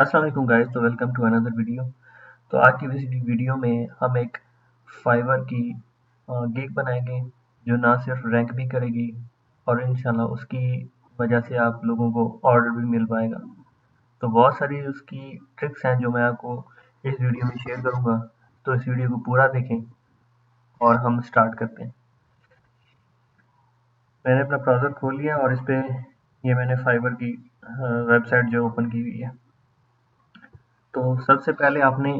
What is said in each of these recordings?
अस्सलाम वालेकुम गाइस, तो वेलकम टू अनदर वीडियो। तो आज की इस वीडियो में हम एक फाइवर की गिग बनाएंगे जो ना सिर्फ रैंक भी करेगी और इंशाल्लाह उसकी वजह से आप लोगों को ऑर्डर भी मिल पाएगा। तो बहुत सारी उसकी ट्रिक्स हैं जो मैं आपको इस वीडियो में शेयर करूंगा। तो इस वीडियो को पूरा देखें और हम स्टार्ट करते हैं। मैंने अपना ब्राउज़र खोल लिया और इस पर ये मैंने फाइवर की वेबसाइट जो ओपन की हुई है। तो सबसे पहले आपने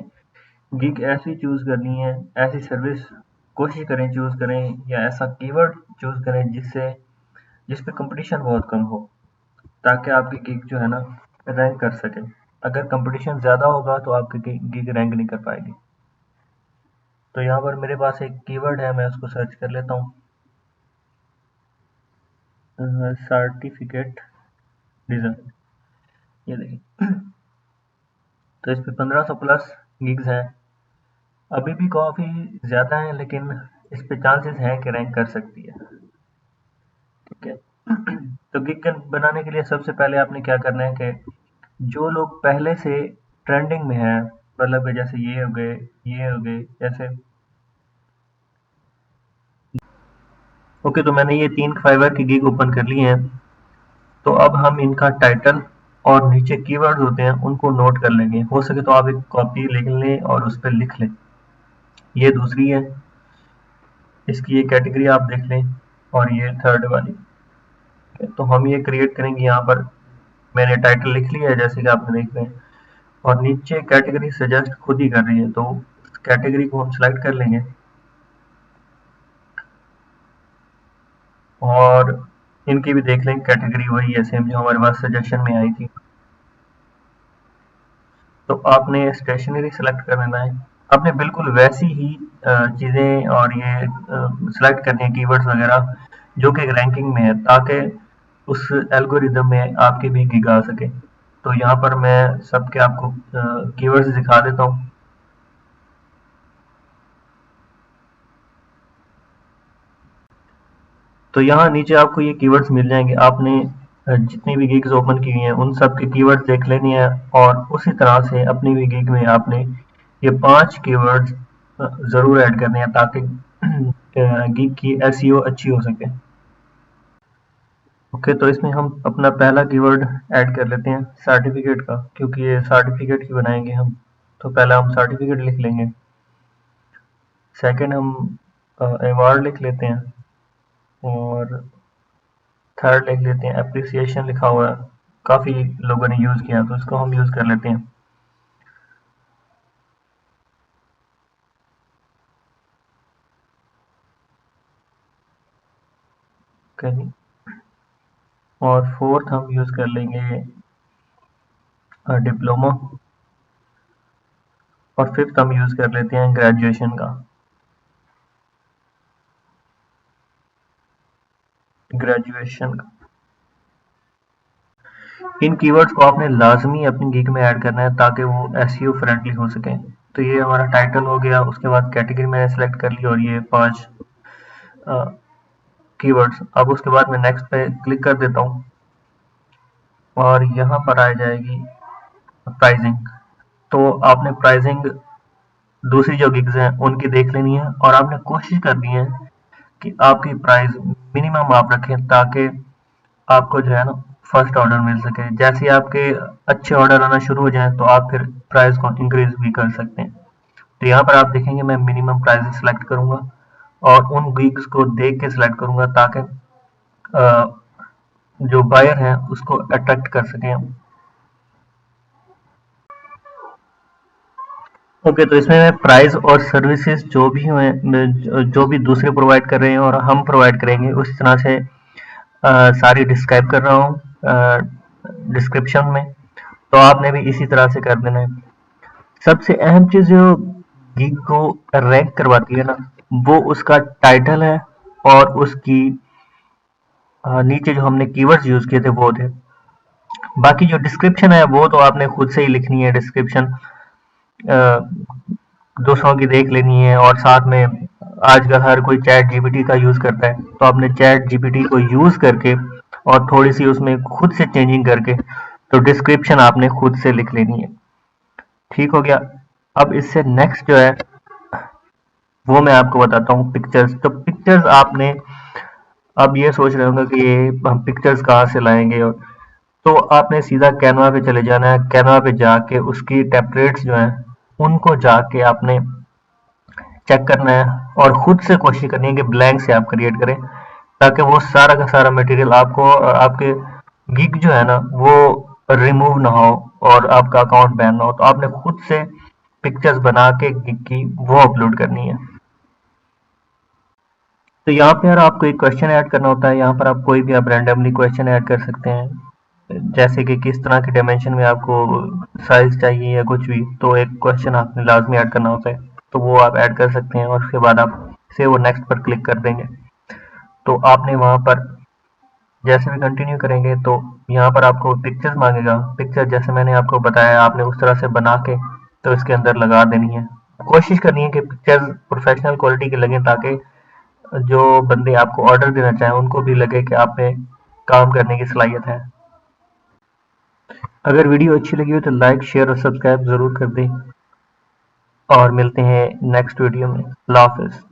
गिग ऐसी चूज़ करनी है, ऐसी सर्विस कोशिश करें चूज़ करें या ऐसा कीवर्ड चूज़ करें जिस पे कंपटीशन बहुत कम हो, ताकि आपकी गिग जो है ना रैंक कर सके। अगर कंपटीशन ज़्यादा होगा तो आपकी गिग रैंक नहीं कर पाएगी। तो यहाँ पर मेरे पास एक कीवर्ड है, मैं उसको सर्च कर लेता हूँ, सर्टिफिकेट डिज़ाइन। ये देखिए तो इस पे 1500 प्लस गिग्स हैं। अभी भी काफ़ी ज़्यादा है लेकिन इस पे चांसेस हैं कि रैंक कर सकती है। ठीक है। तो गिग बनाने के लिए सबसे पहले आपने क्या करना है कि जो लोग पहले से ट्रेंडिंग में हैं, मतलब कि जैसे ये हो गए जैसे। ओके, तो मैंने ये 3 फाइवर की गिग ओपन कर ली हैं। तो अब हम इनका टाइटल और नीचे कीवर्ड होते हैं उनको नोट कर लेंगे। हो सके तो आप एक कॉपी लिख लें और उस पर लिख लें। ये दूसरी है, इसकी ये कैटेगरी आप देख लें, और ये थर्ड वाली। तो हम ये क्रिएट करेंगे। यहाँ पर मैंने टाइटल लिख लिया है जैसे कि आपने देख रहे हैं, और नीचे कैटेगरी सजेस्ट खुद ही कर रही है, तो कैटेगरी को हम सिलेक्ट कर लेंगे और इनकी भी देख लेंगे कैटेगरी वही है सेम जो हमारे पास सजेशन में आई थी। तो आपने स्टेशनरी सेलेक्ट कर लेना है। आपने बिल्कुल वैसी ही चीज़ें और ये सेलेक्ट करनी है कीवर्ड्स वगैरह जो कि रैंकिंग में है, ताकि उस एल्गोरिदम में आपके भी गिग आ सके। तो यहाँ पर मैं सबके आपको कीवर्ड्स दिखा देता हूँ। तो यहाँ नीचे आपको ये कीवर्ड्स मिल जाएंगे। आपने जितनी भी गिग्स ओपन की हुई हैं उन सब के कीवर्ड्स देख लेनी है, और उसी तरह से अपनी भी गिग में आपने ये 5 कीवर्ड्स ज़रूर ऐड करने हैं, ताकि गिग की एसईओ अच्छी हो सके। ओके, तो इसमें हम अपना पहला कीवर्ड ऐड कर लेते हैं सर्टिफिकेट का, क्योंकि ये सर्टिफिकेट की बनाएंगे हम। तो पहला हम सर्टिफिकेट लिख लेंगे। सेकंड हम अवार्ड लिख लेते हैं, और थर्ड लिख लेते हैं एप्रिसिएशन लिखा हुआ है, काफ़ी लोगों ने यूज़ किया तो इसको हम यूज़ कर लेते हैं। कहीं और फोर्थ हम यूज़ कर लेंगे डिप्लोमा, और फिफ्थ हम यूज़ कर लेते हैं ग्रेजुएशन का। ग्रेजुएशन का इन कीवर्ड्स को आपने लाजमी अपनी गिग में ऐड करना है ताकि वो एसईओ फ्रेंडली हो सके। तो ये हमारा टाइटल हो गया, उसके बाद कैटेगरी मैंने सेलेक्ट कर ली और ये 5 कीवर्ड्स। अब उसके बाद मैं नेक्स्ट पे क्लिक कर देता हूँ और यहाँ पर आ जाएगी प्राइसिंग। तो आपने प्राइसिंग दूसरी जो गिग्स हैं उनकी देख लेनी है, और आपने कोशिश करनी है कि आपकी प्राइस मिनिमम आप रखें, ताकि आपको जो है ना फर्स्ट ऑर्डर मिल सके। जैसे ही आपके अच्छे ऑर्डर आना शुरू हो जाए तो आप फिर प्राइस को इंक्रीज भी कर सकते हैं। तो यहाँ पर आप देखेंगे मैं मिनिमम प्राइस सेलेक्ट करूंगा और उन गिग्स को देख के सिलेक्ट करूंगा, ताकि जो बायर है उसको अट्रैक्ट कर सकें। ओके, तो इसमें मैं प्राइस और सर्विसेज जो भी हैं, जो भी दूसरे प्रोवाइड कर रहे हैं और हम प्रोवाइड करेंगे उस तरह से सारी डिस्क्राइब कर रहा हूँ डिस्क्रिप्शन में। तो आपने भी इसी तरह से कर देना है। सबसे अहम चीज़ जो गिग को रैंक करवाती है ना, वो उसका टाइटल है और उसकी नीचे जो हमने कीवर्ड्स यूज़ किए थे वो थे। बाकी जो डिस्क्रिप्शन है वो तो आपने खुद से ही लिखनी है। डिस्क्रिप्शन दूसरों की देख लेनी है, और साथ में आजकल हर कोई चैट जीपीटी का यूज़ करता है, तो आपने चैट जीपीटी को यूज़ करके और थोड़ी सी उसमें खुद से चेंजिंग करके तो डिस्क्रिप्शन आपने खुद से लिख लेनी है। ठीक हो गया। अब इससे नेक्स्ट जो है वो मैं आपको बताता हूँ पिक्चर्स। तो पिक्चर्स आपने अब ये सोच रहे होंगे कि ये हम पिक्चर्स कहाँ से लाएंगे, और तो आपने सीधा कैनवा पे चले जाना है। कैनवा पे जाके उसकी टेम्पलेट्स जो हैं उनको जाके आपने चेक करना है और खुद से कोशिश करनी है कि ब्लैंक से आप क्रिएट करें, ताकि वो सारा का सारा मटेरियल आपको आपके गिग जो है ना वो रिमूव ना हो और आपका अकाउंट बैन ना हो। तो आपने खुद से पिक्चर्स बना के गिग की वो अपलोड करनी है। तो यहाँ पे यार आपको एक क्वेश्चन ऐड करना होता है। यहाँ पर आप कोई भी आप रैंडमली क्वेश्चन ऐड कर सकते हैं, जैसे कि किस तरह के डायमेंशन में आपको साइज चाहिए या कुछ भी। तो एक क्वेश्चन आपने लाजमी ऐड करना होता है, तो वो आप ऐड कर सकते हैं और उसके बाद आप सेव और नेक्स्ट पर क्लिक कर देंगे। तो आपने वहाँ पर जैसे भी कंटिन्यू करेंगे तो यहाँ पर आपको पिक्चर्स मांगेगा। पिक्चर जैसे मैंने आपको बताया आपने उस तरह से बना के तो इसके अंदर लगा देनी है। कोशिश करनी है कि पिक्चर्स प्रोफेशनल क्वालिटी के लगें, ताकि जो बंदे आपको ऑर्डर देना चाहें उनको भी लगे कि आप में काम करने की सलाहियत है। अगर वीडियो अच्छी लगी हो तो लाइक शेयर और सब्सक्राइब ज़रूर कर दें और मिलते हैं नेक्स्ट वीडियो में। अल्लाह हाफ़िज़।